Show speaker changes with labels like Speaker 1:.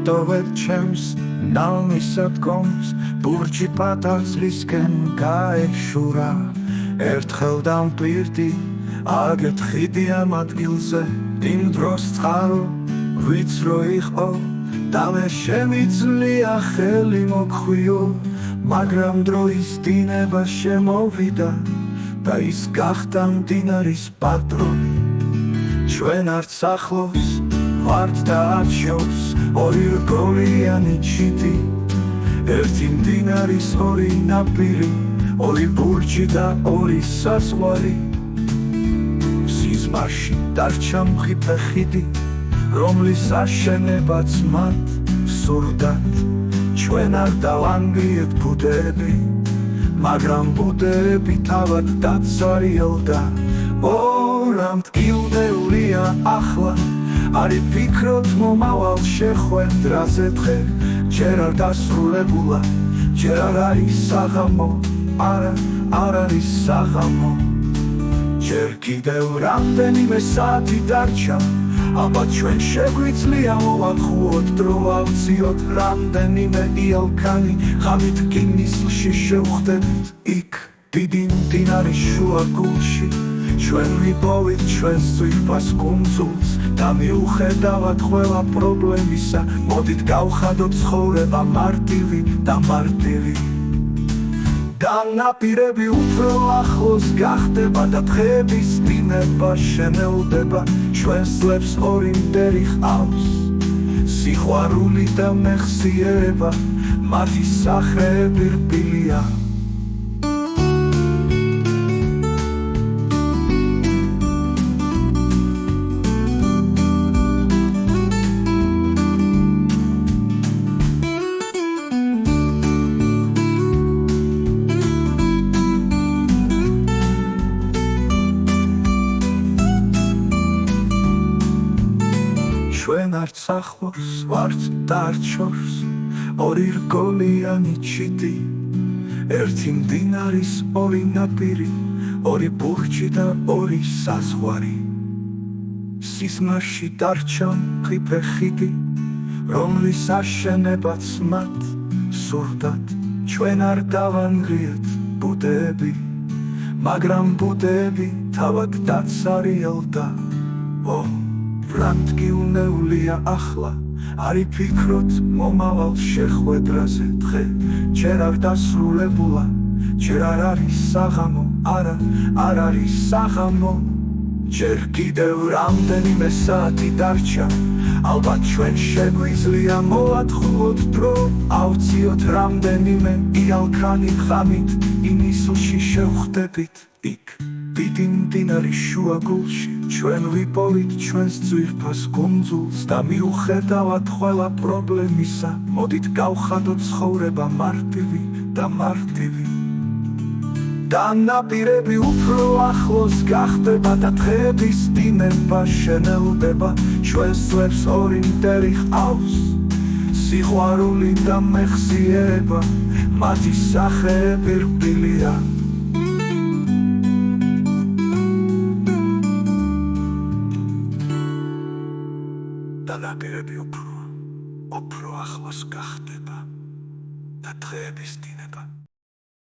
Speaker 1: ვიტოვეთ ჩემს ნავმისადგომს ბურჯი პატარძლისკენ გაეშურა ერთხელ დამპირდი აგეთ ხიდი ამ ადგილზე იმ დროს წყარო ვიც რო იყო და მე შემიძლია ხელი მოქვიო მაგრამ დროის დინება შემოვიდა და ის გახდა მდინარის პატრონი ჩვენ არც ახლოს ვართ და არჩევს ორი რგოლიანი ჩიტი ერთი მდინარის ორი ნაპირი ორი ბურჯი და ორი საზღვარი სიზმარში დარჩა მხიფე ხიდი რომლის აშენებაც მათ სურდათ ჩვენ არ დავანგრიეთ ბუდეები მაგრამ ბუდეები თავად დაცარიელდა რამ ტკივნეულია ახლა არი ფიქრობთ მომავალ შეხვედრაზე დღე ჯერ არ დასრულებულა ჯერ არ არის საღამო არა არ არის საღამო ჯერ კიდევ რამდენიმე საათი დარჩა ალბათ ჩვენ შეგვიძლია მოვახუოთ დრო ავციოთ რამდენიმე იალქანი ღამით კინისლში შევხვდებით იქ დიდი მდინარის შუა გულში ჩვენ ვიპოვით ჩვენს ძვირფას კუნძულს და მიუხედავად ყველა პრობლემისა მოდით გავხადოთ ცხოვრება მარტივი და მარტივი და ნაპირები უფრო ახლოს გახდება და დღეების დინება შენელდება ჩვენს ლებს ორი მტერი ჰყავს სიყვარული და მეხსიერება მათი სახეები რბილია ჩვენ არც ახლოს ვართ და არც შორს ორი რგოლიანი ჩიტი ერთი მდინარის ორი ნაპირი ორი ბურჯი და ორი საზღვარი სიზმარში დარჩა მხიფე ხიდი რომლის აშენებაც მათ სურდათ ჩვენ არ დავანგრიეთ ბუდეები მაგრამ ბუდეები თავად დაცარიელდა რამ ტკივნეულია ახლა არი ფიქრობთ მომავალ შეხვედრაზე დღე ჯერ არ დასრულებულა ჯერ არ არის საღამო არა არ არის საღამო ჯერ კიდევ რამდენიმე საათი დარჩა ალბათ ჩვენ შეგვიძლია მოვათხოვოთ დრო ავციოთ რამდენიმე იალქანი ღამით ინისლში შევხვდებით იქ დიდი მდინარის შუა გულში ჩვენ ვიპოვით ჩვენს ძვირფას კუნძულს და მიუხედავად ყველა პრობლემისა მოდით გავხადოთ ცხოვრება მარტივი და მარტივი და ნაპირები უფრო ახლოს გახდება და დღეების დინება შენელდება ჩვენს ლებს ორი მტერი ჰყავს სიყვარული და მეხსიერება მათი სახეები რბილია და ნაპირები უფრო ახლოს გახდება და დღეების დინება